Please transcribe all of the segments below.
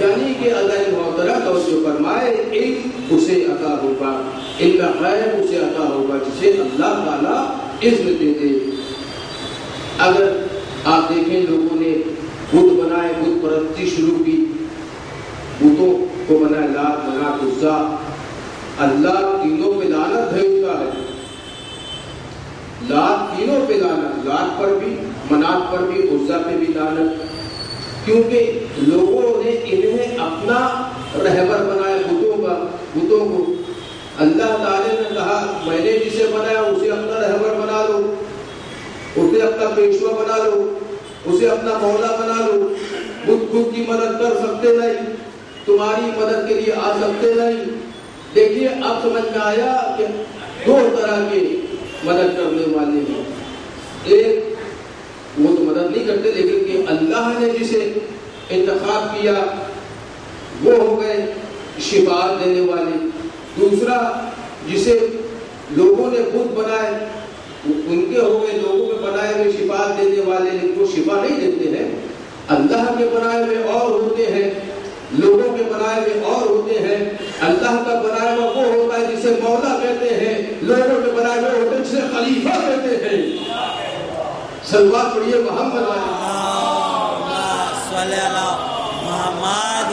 یعنی کہ اللہ محترم جو فرمائے علم اسے عطا ہوگا، علم غیب اسے عطا ہوگا جسے اللہ تعالیٰ اذن دے دے۔ اگر آپ دیکھیں لوگوں نے بت بنائے، بت پرستی شروع کی، بتوں کو بنائے لات منات عزا، اللہ تینوں پہ لعنت بھیجتا ہے، لات تینوں پہ لعنت، لات پر بھی، منات پر بھی، عزا پہ بھی لعنت، کیونکہ لوگوں نے انہیں اپنا رہبر بنایا بتوں کو۔ اللہ تعالی نے کہا میں نے جسے بنایا اسے اپنا رہبر بنا لو، اسے اپنا پیشوا بنا لو، اسے اپنا مولا بنا لو۔ بت خود کی مدد کر سکتے نہیں، تمہاری مدد کے لیے آ سکتے نہیں۔ دیکھیے اب سمجھ میں آیا کہ دو طرح کے مدد کرنے والے ہیں، ایک وہ تو مدد نہیں کرتے لیکن کہ اللہ نے جسے انتخاب کیا وہ ہو گئے شفاعت دینے والے، دوسرا جسے لوگوں نے خود بنائے ان کے ہو گئے لوگوں کے بنائے ہوئے شفاعت دینے والے، لیکن وہ شفا نہیں دیتے ہیں، اللہ کے بنائے ہوئے اور ہوتے ہیں، لوگوں کے بنائے ہوئے اور ہوتے ہیں۔ اللہ کا بنایا ہوا وہ ہوتا ہے جسے مولا کہتے ہیں، لوگوں کے بنائے ہوئے ہوتے ہیں جسے خلیفہ کہتے ہیں۔ سلوات پڑھیے محمد صلی اللہ محمد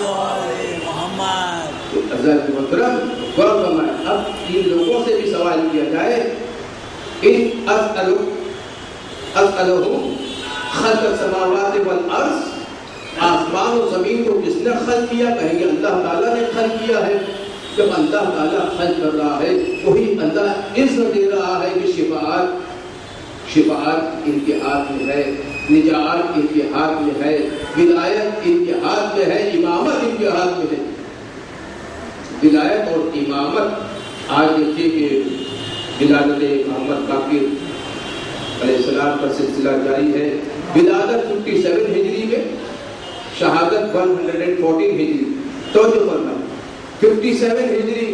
محمد۔ حضرت محترم غور فرمائیں، اب ان لوگوں سے بھی سوال کیا جائے، ان اسألہم خلق السماوات والارض، آسمان و زمین کو کس نے خلق کیا؟ کہیں گے اللہ تعالیٰ نے خلق کیا ہے۔ جب اللہ تعالیٰ خلق کر رہا ہے وہی اللہ اذن دے رہا ہے کہ شفاعت ان کے ہاتھ میں ہے، نجات ان کے ہاتھ میں ہے، ولایت ان کے ہاتھ میں ہے، امامت ان کے ہاتھ میں ہے۔ ولایت اور امامت، آج دیکھیے کہ ولادت محمد باقر علیہ السلام کا سلسلہ جاری ہے۔ ولادت 57 ہجری میں، شہادت 114 ہجری۔ توجہ فرمائیں، 57 ہجری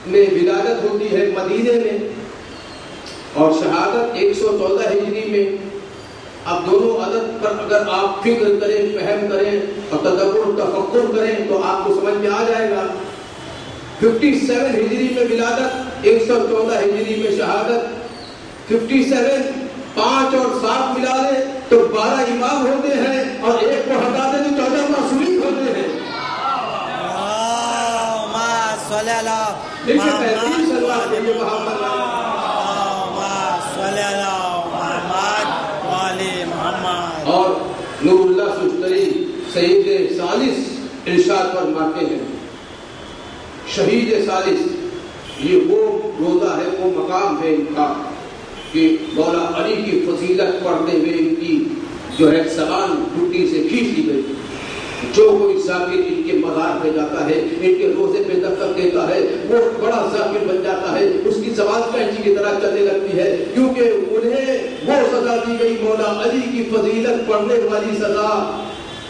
میں ولادت ہوتی ہے مدینے میں، اور شہادت 114 ہجری میں۔ اب دونوں عدد پر اگر آپ فکر کریں، فہم کریں اور تدبر تفکر کریں تو آپ کو سمجھ میں آ جائے گا۔ 57 ہجری میں ولادت، 114 ہجری میں شہادت۔ 57 5 اور 7 ملا لیں تو 12 امام ہوتے ہیں، اور ایک کو ہٹا دیں تو 14 معصومین ہوتے ہیں۔ صلی اللہ محمد۔ اور نور اللہ سستری سید ثالث ارشاد فرماتے ہیں، شہید ثالث یہ وہ روضہ ہے، وہ مقام ہے ان کا کہ مولا علی کی فضیلت پڑھتے ہوئے ان کی جو ہے زبان ٹوٹی سے کھینچ لی گئی۔ جو کوئی ذاکر ان کے مزار پہ جاتا ہے، ان کے روزے پہ دستک دیتا ہے، وہ بڑا ذاکر بن جاتا ہے، اس کی زبان کینچی کی طرح چلنے لگتی ہے، کیونکہ انہیں وہ سزا دی گئی مولا علی کی فضیلت پڑھنے والی سزا۔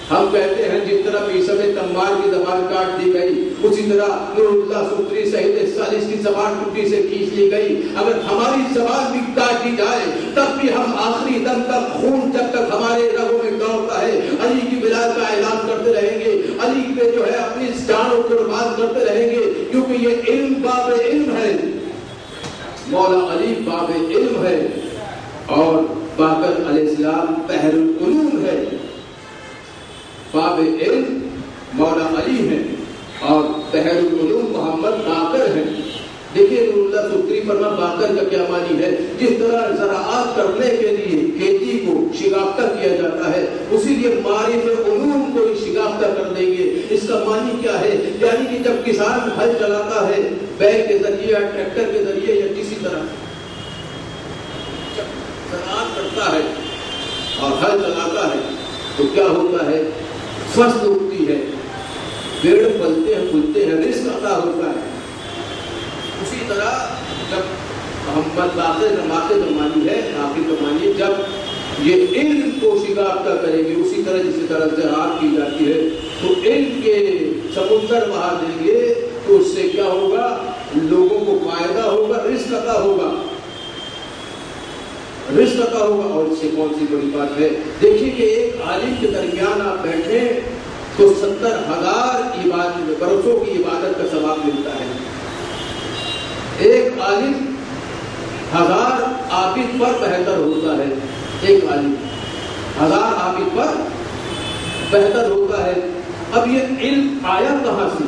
ہم کہتے ہیں جس طرح عیسی میں تمار کی زبان کاٹ دی گئی، اسی طرح نور اللہ سوتری سید ثالث کی زبان ٹوٹی سے کھینچ لی گئی۔ اگر ہماری زبان بھی کاٹ دی جائے تب بھی ہم آخری دم تک، خون جب تک ہمارے رگوں میں دوڑتا ہے، علی کی ولایت کا اعلان کرتے رہیں گے، علی پہ جو ہے اپنی جان و قربان کرتے رہیں گے، کیونکہ یہ علم باب علم ہے، مولا علی باب علم ہے، اور باقر علیہ السلام بحر العلوم ہے۔ باب علم مولا علی ہے اور بحر العلوم محمد باقر ہے۔ دیکھیے نور اللہ سوتری فرما باقر کا کیا معنی ہے؟ جس طرح زراعت کرنے کے لیے کھیتی کو شگافتہ کیا جاتا ہے، اسی لیے معارف علوم کو شگافتہ کر دیں گے۔ اس کا معنی کیا ہے؟ یعنی کہ جب کسان ہل چلاتا ہے بیل کے ذریعے یا ٹریکٹر کے ذریعے یا کسی طرح زراعت کرتا ہے اور ہل چلاتا ہے تو کیا ہوتا ہے؟ فصل اگتی ہے، پیڑ پلتے ہیں، پھولتے ہیں، رزق عطا ہوتا ہے۔ اسی طرح جب محمد باقر کا معنی ہے، آخر کا معنی جب یہ علم کو شگافتہ کریں گے، اسی طرح جس طرح زراعت کی جاتی ہے تو علم کے سمندر بہا دیں گے تو اس سے کیا ہوگا؟ لوگوں کو فائدہ ہوگا، رزق عطا ہوگا، رزق عطا ہوگا۔ اور اس سے کون سی بڑی بات ہے؟ دیکھیے کہ ایک عالم کے درمیان آپ بیٹھے تو 70,000 برسوں کی عبادت کا ثواب ملتا ہے۔ ایک عالم 1000 عابد پر بہتر ہوتا ہے، ایک عالم 1000 عابد پر بہتر ہوتا ہے۔ اب یہ علم آیا کہاں سے؟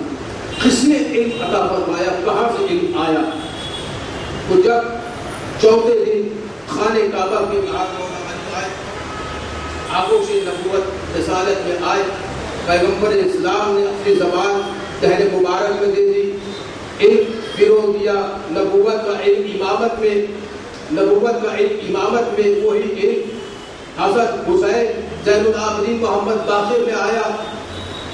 کس نے علم عطا فرمایا؟ کہاں سے علم آیا؟ تو جب چوتھے دن خانہ کعبہ کے باہر آئے، آگوش نبوت رسالت میں آئے، پیغمبر اسلام نے اپنی زبان دہر مبارک میں دے دی، علم پرو دیا، نبوت کا علم امامت میں، نبوت کا علم امامت میں وہی علم حضرت حسین زین العابدین محمد باقر میں آیا،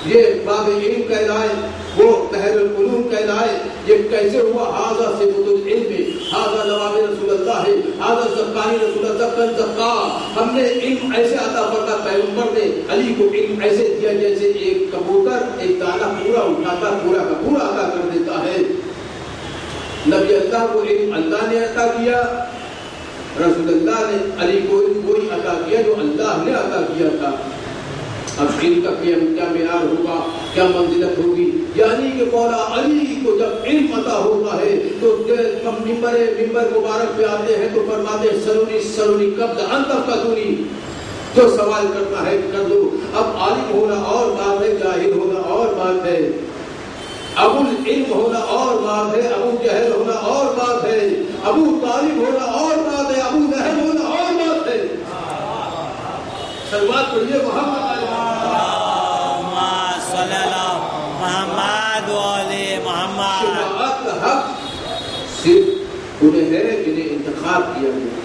یہ باب علم کہلائے، وہ بحر العلوم کہلائے۔ یہ کیسے ہوا؟ ھذا صفۃ العلم، ھذا نواب رسول اللہ، ھذا زکانی رسول اللہ کا زکا۔ ہم نے علم ایسے عطا فرمایا، پیغمبر نے علی کو علم ایسے دیا جیسے ایک کبوتر ایک دانہ پورا اٹھاتا پورا کا پورا عطا کر دیتا ہے۔ نبی اللہ کو علم اللہ نے عطا کیا، رسول اللہ نے علی کو علم وہی عطا کیا جو اللہ نے عطا کیا تھا۔ اب علم کا کیا معیار ہوگا، کیا منزلت ہوگی؟ یعنی کہ مولا علی کو جب علم عطا ہوتا ہے تو ممبر مبارک پہ آتے ہیں تو فرماتے ہیں سلونی قبل ان تفقدونی، جو سوال کرنا ہے کر دو۔ اب عالم ہونا اور بات ہے، جاہل ہونا اور بات ہے، ابو العلم ہونا اور بات ہے، ابو جہل ہونا اور بات ہے، ابو طالب ہونا اور بات ہے، ابو لہب ہونا اور بات ہے۔ سلوات پڑھیے محمد صلی اللہ محمد وعلی محمد۔ شفاعت کا حق صرف انہیں ہے جنہیں انتخاب کیا گیا۔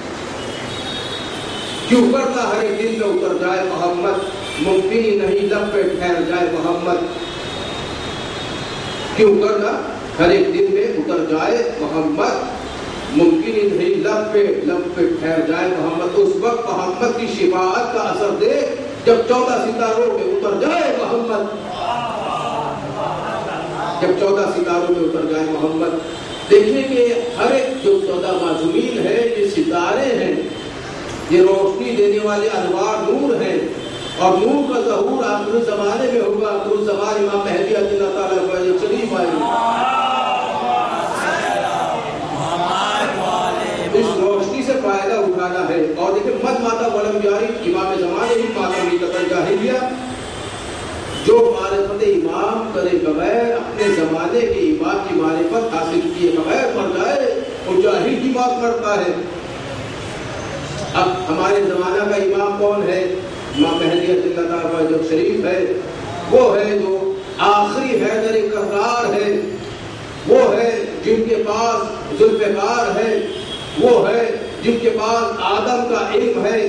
کیوں کرتا ہر ایک دل میں اتر جائے محمد، ممکن ہی نہیں لب پہ ٹھہر جائے محمد۔ کیوں کرنا ہر ایک دل میں اتر جائے محمد، ممکن ہی نہیں لب پہ ٹھہر جائے محمد۔ اس وقت محمد کی شفاعت کا اثر دے جب 14 ستاروں میں اتر جائے محمد، جب 14 ستاروں میں اتر جائے محمد۔ دیکھیے کہ ہر ایک جو 14 معصومین ہے، یہ ستارے ہیں، یہ روشنی دینے والے انوار نور ہیں، اور نور کا ظہور آخر زمانے میں ہوگا۔ آخر زمان امام مہدی علیہ اللہ تعالیٰ شریف آئے، اس روشنی سے فائدہ اٹھانا ہے۔ اور دیکھیں مد ماتا ولم جاری، امام زمانے ہی ماتمی قتل جاہلیہ، جو معرفت امام کرے بغیر، اپنے زمانے کے امام کی معرفت حاصل کیے بغیر مر جائے، وہ جاہل کی بات کرتا ہے۔ اب ہمارے زمانہ کا امام کون ہے؟ امام مہدی علیہ اللہ تعالیٰ جو شریف ہے، وہ ہے جو آخری حیدر کرار ہے، وہ ہے جن کے پاس ذوالفقار ہے، وہ ہے جن کے پاس آدم کا علم ہے،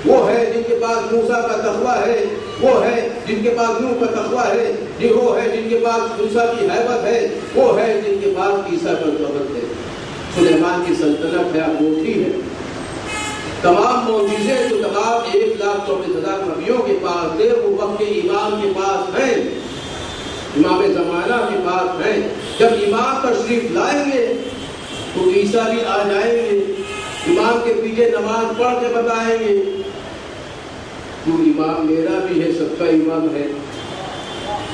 وہ ہے جن کے پاس موسیٰ کا تقویٰ ہے، وہ ہے جن کے پاس نوح کا تقویٰ ہے، وہ ہے جن کے پاس موسیٰ کی حیبت ہے، وہ ہے جن کے پاس عیسیٰ کا قوت ہے۔ سلیمان کی سلطنت ہے، انگوٹھی ہے۔ تمام معجزے جو تمام 1,24,000 نبیوں کے پاس تھے، وہ وقت کے امام کے پاس ہیں، امام زمانہ کے پاس ہیں۔ جب امام تشریف لائیں گے تو عیسیٰ بھی آ جائیں گے، امام کے پیچھے نماز پڑھ کے بتائیں گے تو امام میرا بھی ہے، سب کا امام ہے۔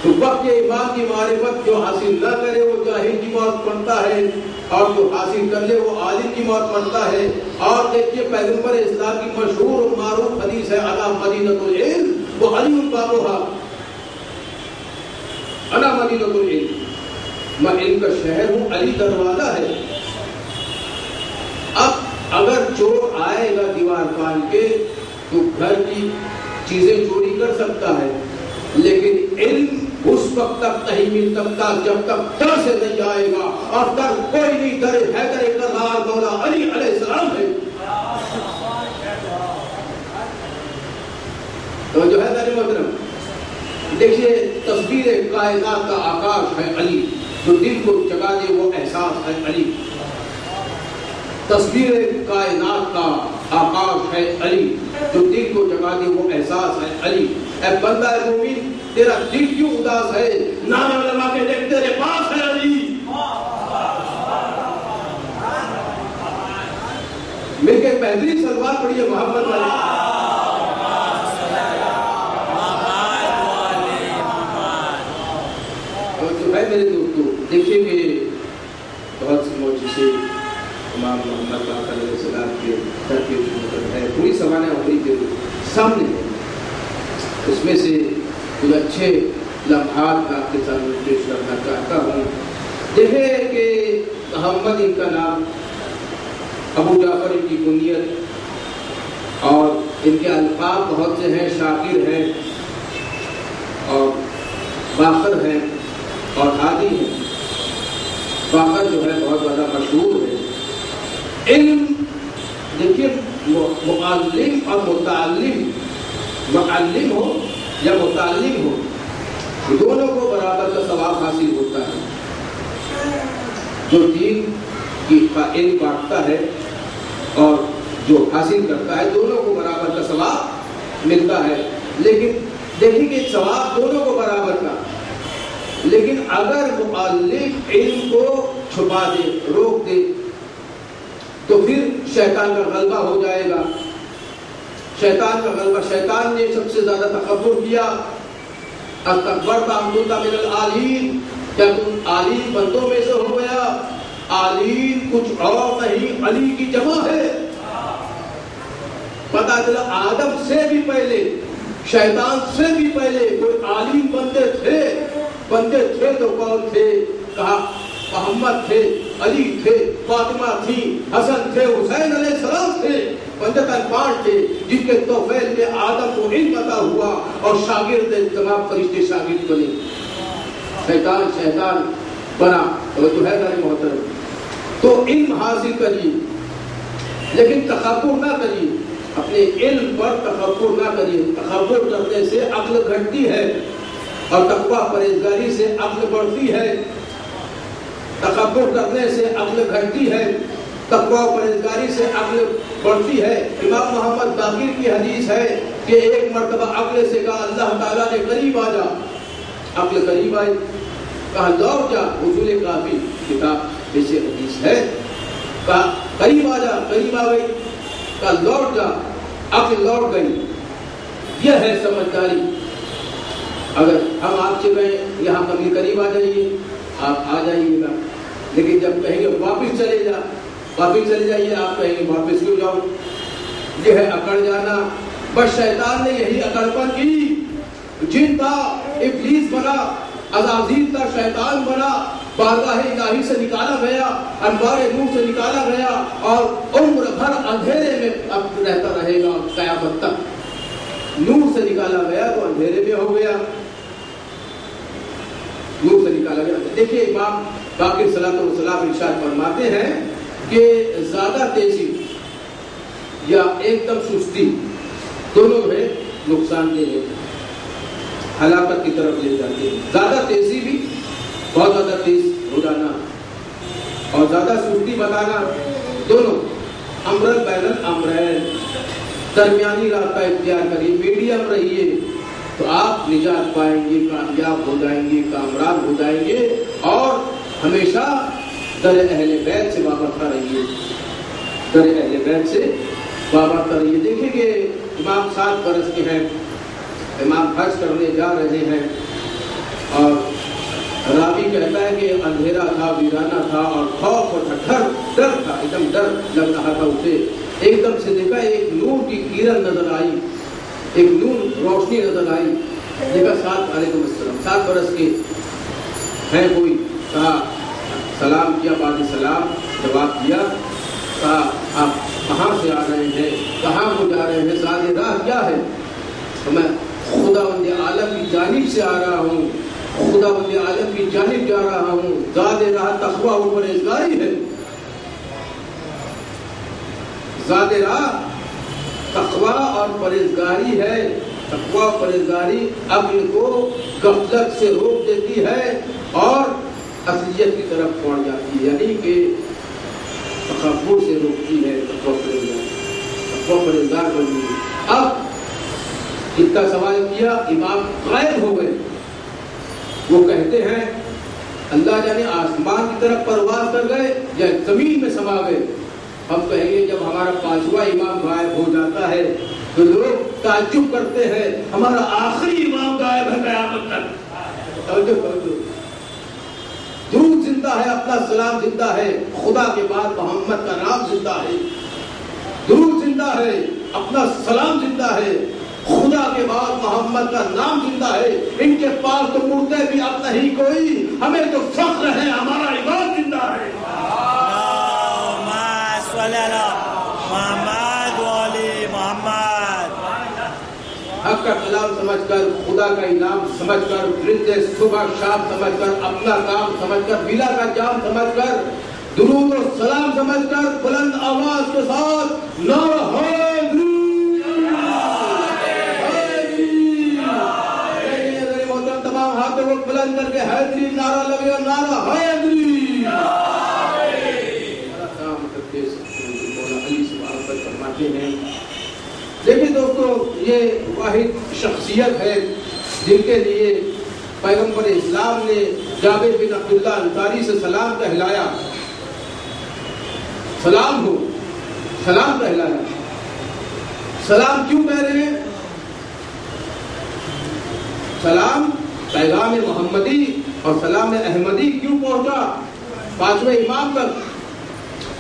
تو وقت کے امام کی معرفت جو حاصل نہ کرے وہ جاہل کی موت پڑتا ہے، اور جو حاصل کر لے وہ عالم کی موت پڑتا ہے۔ اور دیکھیے پیغمبر اسلام کی مشہور و معروف حدیث ہے، انا مدینۃ العلم وعلی بابھا، انا مدینۃ العلم، میں علم کا شہر ہوں، علی دروازہ ہے۔ اب اگر چور آئے گا دیوار پان کے تو گھر کی چیزیں چوری کر سکتا ہے، لیکن علم اس وقت تک نہیں مل سکتا جب تک در سے نہیں آئے گا، اور در کوئی نہیں، در حیدر کرار مولا علی علیہ السلام ہے۔ تو جو ہے میرے محترم، دیکھیے تصویر کائنات کا آکاش ہے علی، جو دل کو جگا دے وہ احساس ہے علی۔ تصویر کائنات کا آکاش ہے علی، جو دل کو جگا دے وہ احساس ہے علی۔ اے بندہ مومن، تیرا دل کیوں اداس ہے؟ نام علماء کے دیکھ تیرے پاس ہے علی۔ مل کے بہترین سلوات پڑھیے محمد علی۔ میرے دوستوں، دیکھیں گے بہت سی موجزے امام محمد باقر علیہ السلام کے ترکیب ہے، پوری سوانح عمری کے سامنے ہے. اس میں سے کچھ اچھے لمحات کا آپ کے سامنے پیش کرنا چاہتا ہوں. دیکھیں کہ محمد ان کا نام، ابو جعفر ان کی کنیت، اور ان کے القاب بہت سے ہیں، شاکر ہیں اور باقر ہیں اور ہادی ہیں. باقر جو ہے بہت زیادہ مشہور ہے. علم دیکھیے، معلم اور متعلم، معلم ہو یا متعلم ہو، دونوں کو برابر کا ثواب حاصل ہوتا ہے. جو دین کا علم بانٹتا ہے اور جو حاصل کرتا ہے، دونوں کو برابر کا ثواب ملتا ہے. لیکن دیکھیں کہ ثواب دونوں کو برابر کا، لیکن اگر مؤلف علم کو چھپا دے، روک دے، تو پھر شیطان کا غلبہ ہو جائے گا. شیطان کا غلبہ، شیطان نے سب سے زیادہ تکبر کیا. استکبرت ام کنت من العالین، کیا تم عالین بندوں میں سے ہو گیا؟ عالین کچھ اور نہیں، علی کی جمع ہے. پتا چلا آدم سے بھی پہلے، شیطان سے بھی پہلے کوئی عالم بندے تھے تو کون تھے؟ کہا محمد تھے، علی تھے، فاطمہ تھی، حسن تھے، حسین علیہ السلام تھے. پنجتن پانچ تھے جن کے توفیل میں آدم کو علم عطا ہوا اور شاگرد تمام فرشتے شاگرد بنے. شیطان بنا تو ہے میرے محترم. تو علم حاصل کریے لیکن تکبر نہ کریے، اپنے علم پر تکبر نہ کریے. تکبر کرنے سے عقل گھٹتی ہے اور تقویٰ پرہیزگاری سے عقل بڑھتی ہے. تکبر کرنے سے عقل گھٹتی ہے، تقویٰ پرہیزگاری سے عقل بڑھتی ہے. امام محمد باقر کی حدیث ہے کہ ایک مرتبہ عقل سے کہا اللہ تعالیٰ نے قریب آ جا. عقل قریب آئی، کہا لوٹ جا. حصول کافی کتاب جیسے حدیث ہے، کہا قریب آ جا، قریب آ گئی. کہا لوٹ جا، عقل لوٹ گئی. یہ ہے سمجھداری. اگر ہم آپ سے کہیں یہاں کبھی قریب آ جائیے، آپ آ جائیے گا، لیکن جب کہیں گے واپس چلے جائیے، آپ کہیں گے واپس کیوں جاؤ؟ یہ ہے اکڑ جانا. بس شیطان نے یہی اکڑپن کی. جن تھا ابلیس بنا، عزازیل تھا شیطان بنا، بارگاہ الہی سے نکالا گیا، انوار نور سے نکالا گیا اور عمر بھر اندھیرے میں اب رہتا رہے گا قیامت تک. نور سے نکالا گیا تو اندھیرے میں ہو گیا، نور سے نکالا گیا. دیکھیے امام باقر صلی اللہ علیہ وسلم ارشاد فرماتے ہیں کہ زیادہ تیزی یا ایک دم سستی دونوں میں نقصان دہ ہے، ہلاکت کی طرف لے جاتے ہیں. زیادہ تیزی بھی، بہت زیادہ تیز ہو جانا اور زیادہ سستی بتانا، دونوں امرن بین الامرین، درمیانی راستہ اختیار کریے، میڈیم رہیے تو آپ نجات پائیں گے، کامیاب ہو جائیں گے، کامران ہو جائیں گے. اور ہمیشہ در اہل بیت سے وابستہ رہیے، در اہل بیت سے وابستہ رہیے. دیکھیں کہ امام 7 برس کے ہیں، امام حج کرنے جا رہے ہیں اور راوی کہتا ہے کہ اندھیرا تھا، ویرانہ تھا اور خوف اور ڈر تھا، ایک دم ڈر لگ رہا تھا اسے. ایک دم سے دیکھا ایک نور کی کرن نظر آئی، ایک نور روشنی نظر آئی. دیکھا 7 علیکم السلام، 7 برس کے ہیں کوئی. کہا سلام کیا، بعد سلام جواب دیا. کہا آپ کہاں سے آ رہے ہیں، کہاں کو جا رہے ہیں، ساتھ راہ کیا ہے؟ تو میں خداوند عالم کی جانب سے آ رہا ہوں، خداوند عالم کی جانب جا رہا ہوں. زاد راہ تقویٰ و پرہیزگاری ہے. زاد راہ تقویٰ اور پرہیزگاری ہے. تقویٰ پرہیزگاری عقل کو غفلت سے روک دیتی ہے اور اصلیت کی طرف پڑ جاتی ہے، یعنی کہ تکبر سے روکتی ہے. تقویٰ پرہیزگار بنی. اب اتنا سوال کیا، امام غائب ہو گئے. وہ کہتے ہیں اللہ جانے آسمان کی طرف پرواز کر گئے یا زمین میں سما گئے. ہم کہیں گے جب ہمارا 5واں امام غائب ہو جاتا ہے تو لوگ تعجب کرتے ہیں ہمارا آخری امام غائب ہے قیامت تک. درود زندہ ہے، اپنا سلام زندہ ہے، خدا کے بعد محمد کا نام زندہ ہے. درود زندہ ہے، اپنا سلام زندہ ہے، خدا کے بعد محمد کا نام زندہ ہے. ان کے پاس تو مردے بھی اب نہیں کوئی، ہمیں تو فخر ہے ہمارا ایمان زندہ ہے. محمد والی محمد. حق کا کلام سمجھ کر، خدا کا انعام سمجھ کر، رزق صبح شام سمجھ کر، اپنا کام سمجھ کر، بلا کا جام سمجھ کر، درود و سلام سمجھ کر بلند آواز کے ساتھ نعرہ حیدری. تمام ہاتھوں کو بلند کر کے حیدری نعرہ لگے گا، نعرہ حیدری. دیکھیں دوستو، یہ واحد شخصیت ہے جن کے لیے پیغمبر اسلام نے جابر بن عبداللہ انصاری سے سلام کہلایا. سلام ہو، سلام کہلایا. سلام کیوں کہہ رہے ہیں؟ سلام پیغام محمدی اور سلام احمدی کیوں پہنچا 5ویں امام تک.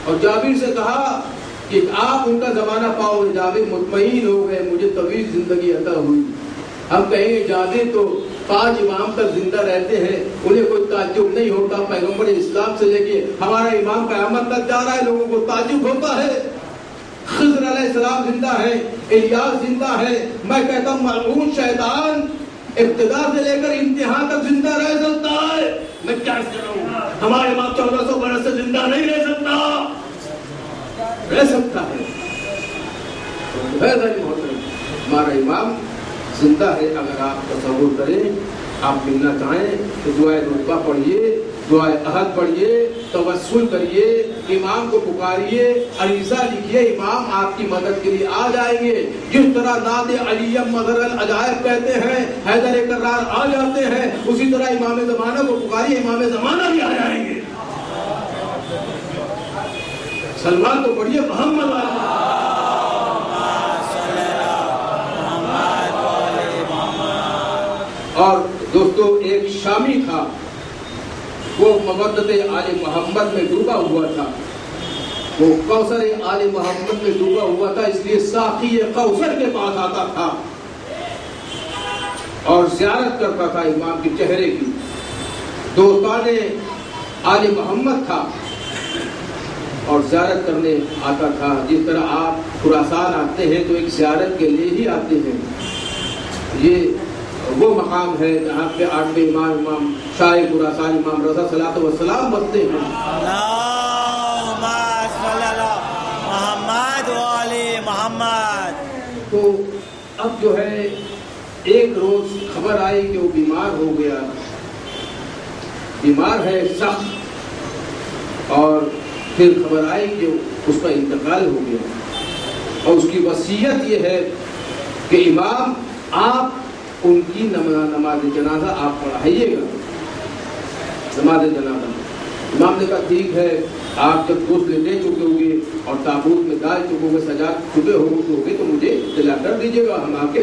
اور جابر سے کہا کہ آپ ان کا زمانہ پاؤ. جابر مطمئن ہو گئے، مجھے طویل زندگی عطا ہوئی. ہم کہیں گے جابر تو 5 امام تک زندہ رہتے ہیں، انہیں کوئی تعجب نہیں ہوتا. پیغمبر اسلام سے لے کے ہمارا امام قیامت تک جا رہا ہے، لوگوں کو تعجب ہوتا ہے. خضر علیہ السلام زندہ ہے، الیاس زندہ ہے. میں کہتا ہوں ملعون شیطان ابتدا سے لے کر انتہا تک زندہ رہ سکتا ہے. میں کیا کر رہا ہوں؟ ہمارے امام 1400 برس سے زندہ نہیں رہ سکتا. رہ سکتا ہے. ہمارا امام زندہ ہے. اگر آپ تصور کریں، آپ ملنا چاہیں تو دعائے رتبہ پڑھیے، دعائے عہد پڑھیے، توسل کریے، امام کو پکاریے، عریضہ لکھیے، امام آپ کی مدد کے لیے آ جائیں گے. جس طرح نعت علیم مظہر العجائب کہتے ہیں، حیدر کرار آ جاتے ہیں، اسی طرح امام زمانہ کو پکاریے، امام زمانہ بھی آ جائیں گے. سلمان کو پڑھیے محمد اور دوستو ایک شامی تھا، وہ مودت آل محمد میں ڈوبا ہوا تھا. وہ کوثر آل محمد میں ڈوبا ہوا تھا، اس لیے ساقی کوثر کے پاس آتا تھا اور زیارت کرتا تھا امام کے چہرے کی. دوستان آل محمد تھا اور زیارت کرنے آتا تھا. جس طرح آپ خراسان آتے ہیں تو ایک زیارت کے لیے ہی آتے ہیں. یہ وہ مقام ہے جہاں پہ 8ویں امام شاہ خراسان امام رضا صلاۃ والسلام بستے ہیں. اللہم صلی اللہ محمد والی محمد. تو اب جو ہے ایک روز خبر آئی کہ وہ بیمار ہو گیا، بیمار ہے سخت. اور پھر خبر آئی کہ اس کا انتقال ہو گیا. اور اس کی وصیت یہ ہے کہ امام آپ ان کی نماز جنازہ آپ پڑھائیے گا. نماز جنازہ امام نے کہا ٹھیک ہے، آپ جب غسل لے چکے ہوں گے اور تابوت میں ڈال چکے ہوں گے، سجا چکے ہوں گے تو مجھے اطلاع کر دیجیے گا، ہم آ کے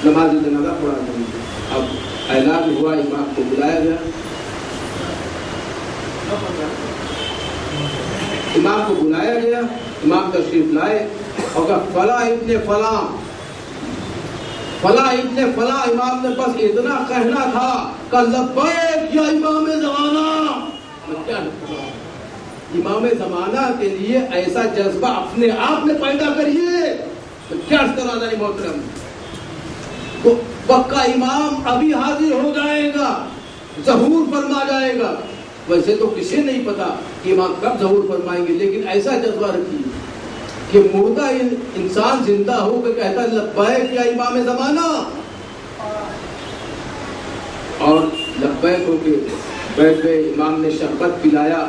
نماز جنازہ پڑھا دیں گے. اب اعلان ہوا، امام کو بلایا گیا. امام کو بلایا گیا، امام تشریف لائے اور کہا فلاں ابن فلاں، فلاں ابن فلاں. امام نے بس اتنا کہنا تھا کہ لبیک یا امام زمانہ. امام زمانہ کے لیے ایسا جذبہ اپنے آپ میں پیدا کریے. کیا استرادہ محترم، تو پکا امام ابھی حاضر ہو جائے گا، ظہور فرما جائے گا. ویسے تو کسی نہیں پتا کہ امام کب ظہور فرمائیں گے، لیکن ایسا جذبہ رکھیے کہ مردہ انسان زندہ ہو کے کہتا ہے لبیک یا امام زمانہ. اور لبیک ہو کے بیٹھ گئے. امام نے شربت پلایا،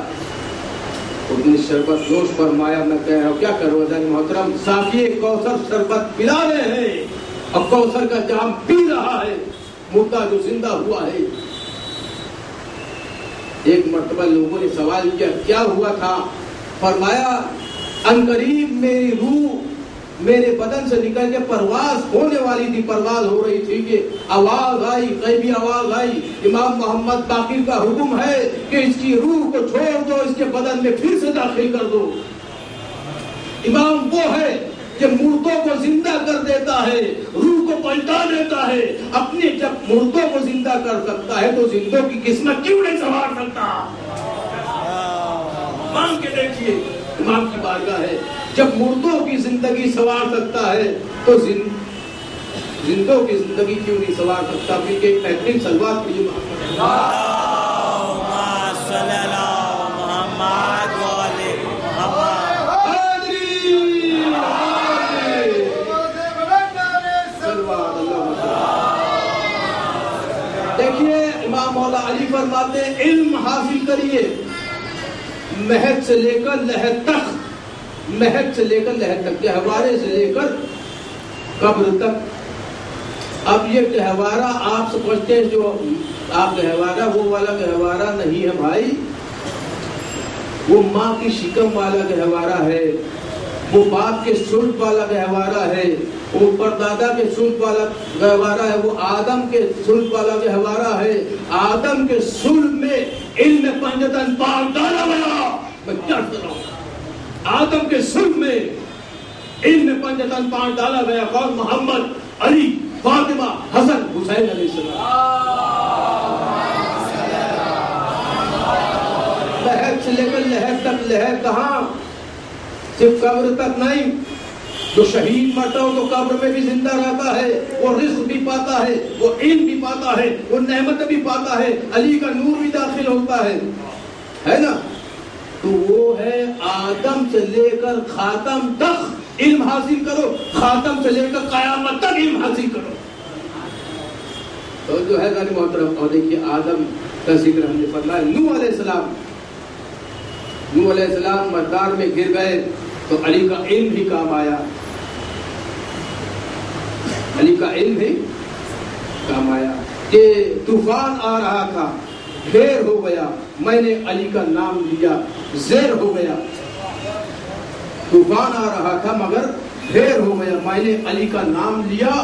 اس نے شربت نوش فرمایا. میں کہہ رہا ہوں کیا کرو محترم، ساقی کوثر شربت پلا رہے ہیں اور کوثر کا جام پی رہا ہے مردہ جو زندہ ہوا ہے. ایک مرتبہ لوگوں نے سوال کیا کیا ہوا تھا؟ فرمایا ان قریب میری روح میرے بدن سے نکل کے پرواز ہونے والی تھی، پرواز ہو رہی تھی کہ آواز آئی، غیبی آواز آئی، امام محمد باقر کا حکم ہے کہ اس کی روح کو چھوڑ دو، اس کے بدن میں پھر سے داخل کر دو۔ امام وہ ہے کہ مردوں کو زندہ کر دیتا ہے، روح کو پلٹا دیتا ہے۔ اپنے جب مردوں کو زندہ کر سکتا ہے تو زندوں کی قسمت کیوں نہیں سنوار سکتا؟ مان کے دیکھیے، امام کی بارگاہ ہے، جب مردوں کی زندگی سنوار سکتا ہے تو زندوں کی زندگی کیوں نہیں سنوار سکتا؟ کیونکہ ایک بہترین سلوات کے لیے دیکھیے امام مولا علی فرماتے ہیں علم حاصل کریے مہد سے لے کر لحد تک، مہد سے لے کر لحد تک، گہوارے سے لے کر قبر تک۔ اب یہ گہوارہ آپ سمجھتے ہیں جو آپ گہوارہ وہ والا گہوارہ نہیں ہے بھائی، وہ ماں کی شکم والا گہوارہ ہے، وہ باپ کے سلب والا گہوارہ ہے، وہ پردادا کے سلب والا گہوارہ ہے، وہ آدم کے سلب والا گہوارہ ہے۔ آدم کے سلب میں علم پنجتن پاک ڈالا گیا۔ میں کیا کر رہا ہوں؟ آدم کے سلب میں علم پنجتن پاک ڈالا گیا، اور محمد، علی، فاطمہ، حسن، حسین علیہ السلام۔ لہر سے لے کر لہر تک، لہر کہاں؟ صرف قبر تک نہیں، جو شہید مرتا ہو تو قبر میں بھی زندہ رہتا ہے، وہ رزق بھی پاتا ہے، وہ علم بھی پاتا ہے، وہ نعمت بھی پاتا ہے، علی کا نور بھی داخل ہوتا ہے نا؟ تو وہ ہے آدم سے لے کر خاتم تک علم حاصل کرو، خاتم سے لے کر قیامت تک علم حاصل کرو۔ تو جو ہے غالب محترم، اور دیکھیے آدم کا ذکر ہم نے فرمایا، نوح علیہ السلام، نوح علیہ السلام مردار میں گر گئے تو علی کا علم بھی کام آیا، علی کا علم بھی کام آیا کہ طوفان آ رہا تھا، ڈھیر ہو گیا، میں نے علی کا نام لیا، زیر ہو گیا۔ طوفان آ رہا تھا مگر ڈھیر ہو گیا، میں نے علی کا نام لیا،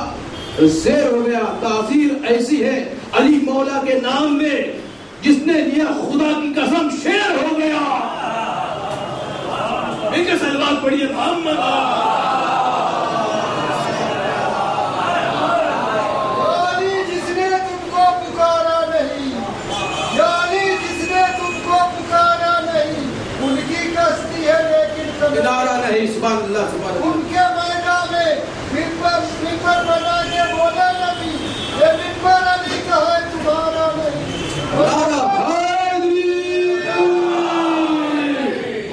زیر ہو گیا۔ تاثیر ایسی ہے علی مولا کے نام میں، جس نے لیا خدا کی قسم شیر ہو گیا۔ ایک سلوات پڑھیے محمد۔ یعنی جس نے تم کو پکارا نہیں، یعنی جس نے تم کو پکارا نہیں، ان کی کشتی ہے لیکن کنارہ نہیں۔ سبحان اللہ، سبحان اللہ۔ ان کے میدان میں ممبر بنا کے بولے نبی، یہ ممبر علی کا ہے تمہارا نہیں۔ نعرہ حیدری،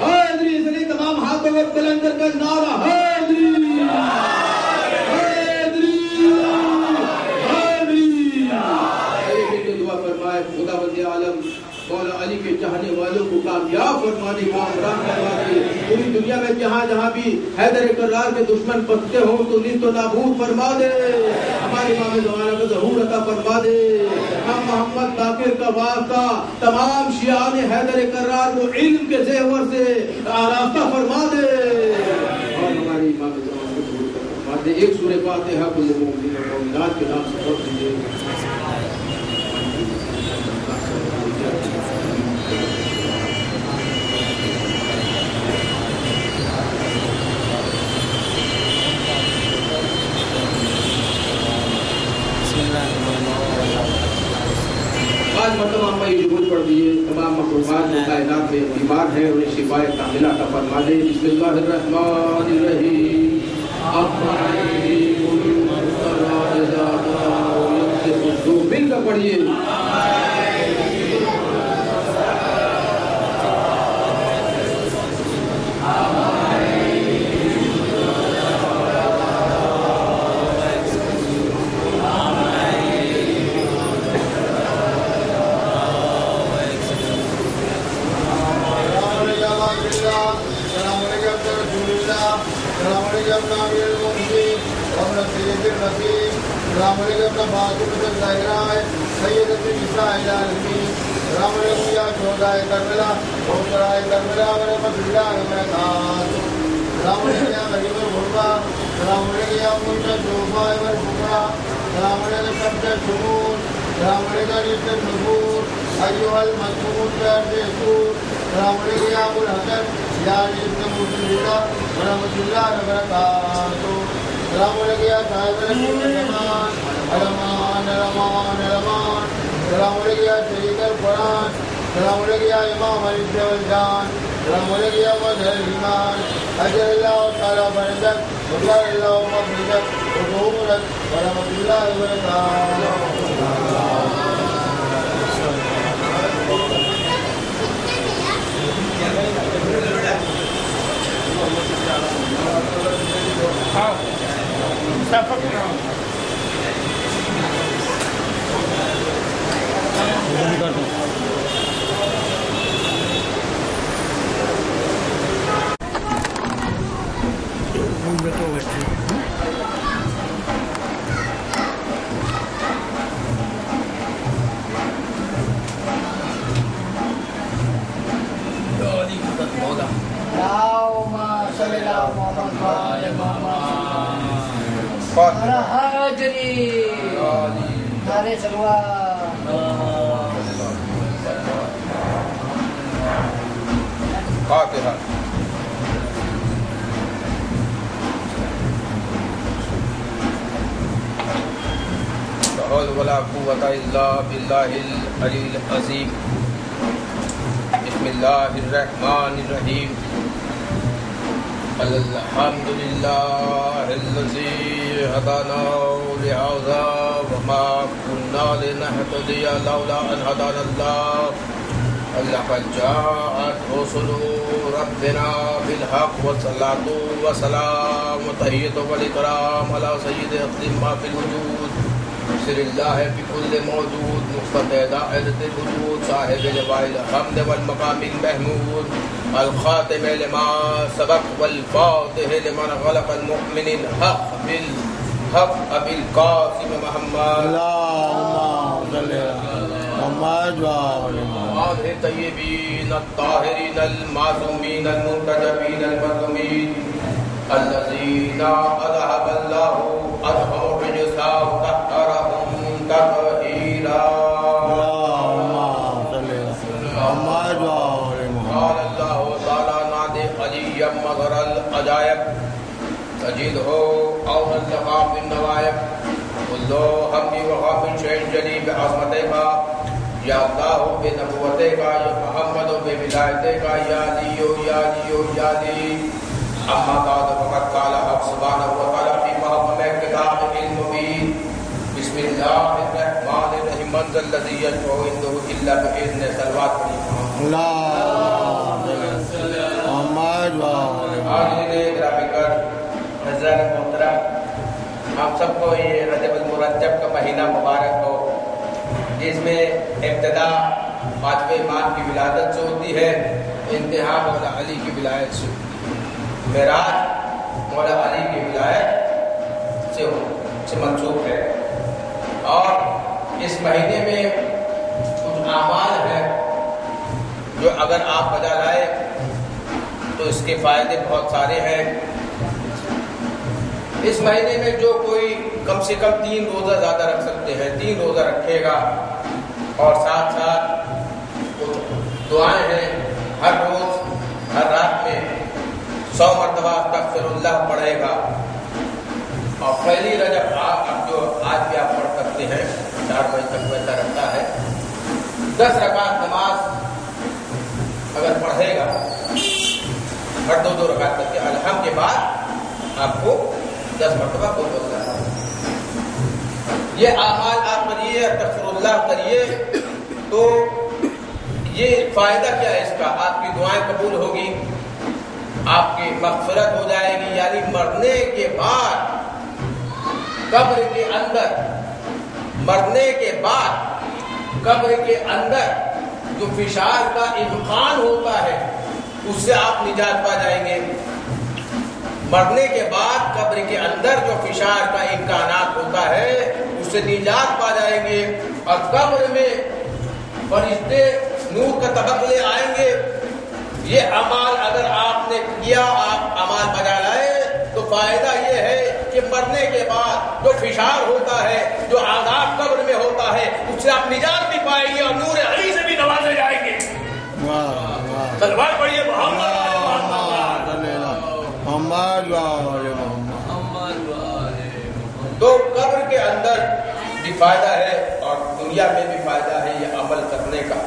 حیدری، اس لیے تمام ہاتھوں کو بلند کر کر نعرہ حیدری، حیدری، حیدری۔ علی دعا فرمائے، خدا بندی عالم مولا علی کے چاہنے والوں کو کامیاب فرمانے، کامران فرمانے، پوری دنیا میں جہاں جہاں بھی حیدر کرار کے دشمن پستے ہوں تو نیست و نابود فرما دے، ہمارے امام زمانہ کا ظہور عطا فرما دے۔ ہم محمد باقر کا واسطہ تمام شیعان حیدر کرار کو علم کے زیور سے آراستہ فرما دے، اور ہمارے امام زمانہ کو ظہور عطا فرما دے۔ ایک سورہ فاتحہ کل مومنین و مومنات کے نام سے پڑھ دیجیے۔ آج مرتبہ ہم یہ جمہور پڑھ دیئے، تمام مخلوقات جو کائنات میں بیمار ہیں انہیں شفائے کاملہ عطا فرما دے۔ بسم اللہ الرحمن الرحیم۔ مل کر پڑھیے۔ السلام علیکم باقی ظاہرہ سید نساء العالمین، السلام علیکم یا شہداء کربلا وشہداء کربلا ورحمۃ اللہ وبرکاتہ، السلام علیکم یا غریب الغربا سلام علیکم یا مرشد شوفاء والفقراء سلام علیکم شمس الشمول سلام علیکم رشد النفور ایها المسمون بأرض السور سلام علیکم یا ابو الحسن یا علی ابن مرشد ورحمۃ اللہ وبرکاتہ سلام علیکم یا صاحب رسول الزمان علمان علمان علمان سلام علیکم یا شہید القرآن سلام علیکم یا امام العز والجان سلام علیکم یا مظہر الایمان اجر اللہ تعالیٰ برکت وغفر اللہ مغفرت وعمرت ورحمۃ اللہ وبرکاتہ فاتحہ لا حول ولا قوة إلا بالله العلي العظيم بسم الله الرحمن الرحيم الحمد لله الذي هدانا لهذا وما كنا لنهتدي لولا أن هدانا الله لقد جاءت رسل ربنا بالحق والصلاة والسلام تحية والإكرام على سيد أقدم ما في الوجود سر الله بكل موجود مفتدى دائرة الوجود صاحب لواء الحمد والمقام المحمود الخاتم لما سبق والفاتح لمن غلق المؤمن الحق بالحق أبي القاسم محمد اللهم صل على محمد وعلى آله الطيبين الطاهرين المعصومين المنتجبين المظلومين الذين أذهب الله عنهم الرجس وطهرهم تطهيرا اللهم صل على محمد وعلى قال الله تعالى نادي عليا مظهر العجائب تجده أو اللقاء بالنوائب كل همي وغاب شيء جلي بعظمتك یا اللہ بنبوتك یا محمد بولایتك یا علی یا علی یا علی اما بعد فقد قال حق سبحانه وتعالى في محكم كتابه المبين بسم الله الرحمن الرحيم من ذا الذي يشفع عنده الا باذنه صلوات اللهم صل على محمد وعلى آمین گرافکر حضرت محترم آپ سب کو یہ رجب المرجب کا مہینہ مبارک ہو جس میں ابتدا پانچویں امام کی ولادت سے ہوتی ہے انتہا مولا علی کی ولایت سے معراج مولا علی کی ولایت سے منسوب ہے اور اس مہینے میں کچھ اعمال ہیں جو اگر آپ بجا لائے تو اس کے فائدے بہت سارے ہیں اس مہینے میں جو کوئی کم سے کم 3 روزہ زیادہ رکھ سکتے ہیں 3 روزہ رکھے گا اور ساتھ ساتھ دعائیں ہیں ہر روز ہر رات میں 100 مرتبہ استغفر اللہ پڑھے گا اور پہلی رجب جو آج بھی آپ پڑھ سکتے ہیں 4 بجے تک ویسا رہتا ہے 10 رکعت نماز اگر پڑھے گا ہر 2 رکعت کر کے الحم کے بعد آپ کو 10 مرتبہ کو بولنا ہے یہ اعمال آپ کریے استغفر اللہ کریے تو یہ فائدہ کیا ہے اس کا آپ کی دعائیں قبول ہوگی آپ کی مغفرت ہو جائے گی یعنی مرنے کے بعد قبر کے اندر جو فشار کا امکان ہوتا ہے اس سے آپ نجات پا جائیں گے مرنے کے بعد قبر کے اندر جو فشار کا امکانات ہوتا ہے اس سے نجات پا جائیں گے اور قبر میں فرشتے نور کا طبق لے آئیں گے یہ عمل اگر آپ نے کیا آپ عمل بجا لائے تو فائدہ یہ ہے کہ مرنے کے بعد جو فشار ہوتا ہے، جو عذاب قبر میں ہوتا ہے، اس سے آپ نجات بھی پائیں گے اور نور علی سے بھی نوازے جائیں گے۔ تلوار پڑھیے محمد تو قبر کے اندر بھی فائدہ ہے اور دنیا میں بھی فائدہ ہے یہ عمل کرنے کا۔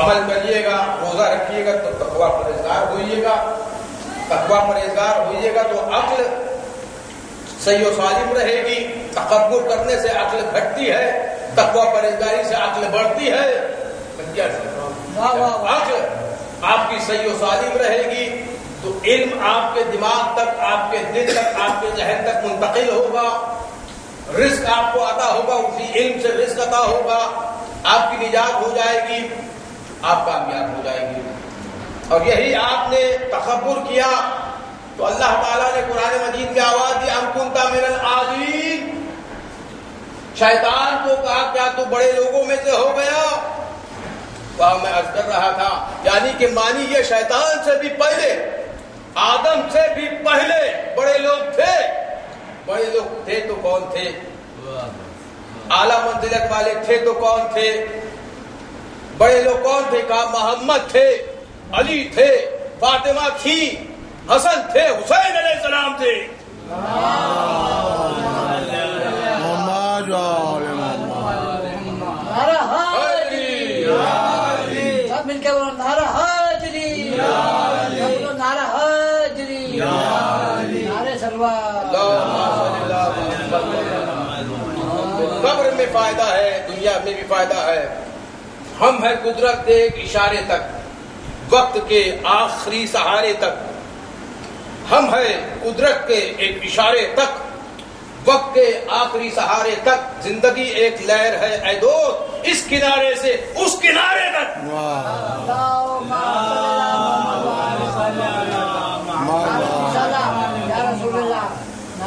عمل کریے گا، روزہ رکھیے گا تو تقویٰ پرہیزگار ہوئیے گا، تقویٰ پرہیزگار ہوئیے گا تو عقل صحیح و سالم رہے گی۔ تکبر کرنے سے عقل گھٹتی ہے، تقویٰ پرہیزگاری سے عقل بڑھتی ہے۔ عقل آپ کی صحیح و سالم رہے گی تو علم آپ کے دماغ تک، آپ کے دل تک، آپ کے ذہن تک منتقل ہوگا، رزق آپ کو عطا ہوگا، اسی علم سے رزق عطا ہوگا، آپ کی نجات ہو جائے گی، آپ کامیاب ہو جائیں گے۔ اور یہی آپ نے تکبر کیا تو اللہ تعالیٰ نے قرآن مجید میں آواز دی ام کنت من العالین، شیطان کو کہا کیا تو بڑے لوگوں میں سے ہو گیا؟ وہاں میں عرض کر رہا تھا یعنی کہ مانی یہ شیطان سے بھی پہلے، آدم سے بھی پہلے بڑے لوگ تھے۔ بڑے لوگ تھے تو کون تھے؟ اعلیٰ منزلت والے تھے تو کون تھے؟ بڑے لوگ کون تھے؟ کہا محمد تھے، علی تھے، فاطمہ تھی، حسن تھے، حسین علیہ السلام تھے۔ سب مل کے بولو نعرہ حاضری، نعرہ حاضری، نعرہ سلوات۔ قبر میں فائدہ ہے، دنیا میں بھی فائدہ ہے۔ ہم ہیں قدرت کے ایک اشارے تک، وقت کے آخری سہارے تک۔ ہم ہیں قدرت کے ایک اشارے تک، وقت کے آخری سہارے تک۔ زندگی ایک لہر ہے اے دوست، اس کنارے سے اس کنارے تک۔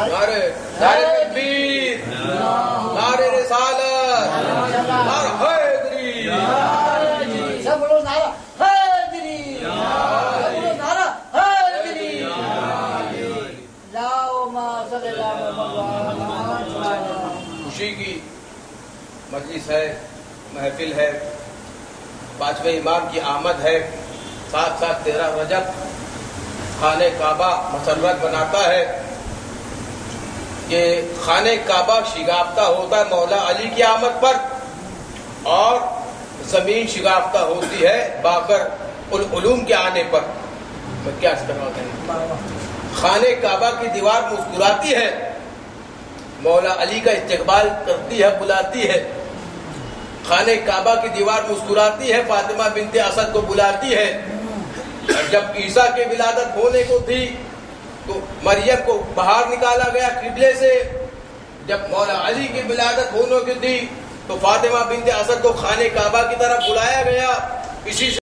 نعرے تکبیر، نعرے رسالت، نعرہ حیدری، سب بولو نعرہ حیدری، سب بولو نعرہ حیدری۔ خوشی کی مجلس ہے، محفل ہے، 5ویں امام کی آمد ہے، ساتھ ساتھ 13 رجب خانہ کعبہ مسرت بناتا ہے کہ خانہ کعبہ شگافتہ ہوتا ہے مولا علی کی آمد پر، اور زمین شگافتہ ہوتی ہے باقر العلوم کے آنے پر۔ میں کیا کرواتے ہیں؟ خانہ کعبہ کی دیوار مسکراتی ہے، مولا علی کا استقبال کرتی ہے، بلاتی ہے۔ خانہ کعبہ کی دیوار مسکراتی ہے، فاطمہ بنت اسد کو بلاتی ہے۔ جب عیسیٰ کی ولادت ہونے کو تھی تو مریم کو باہر نکالا گیا قبلے سے۔ جب مولا علی کی ولادت ہونے کی تھی تو فاطمہ بنت اسد کو خانہ کعبہ کی طرف بلایا گیا۔ اسی سے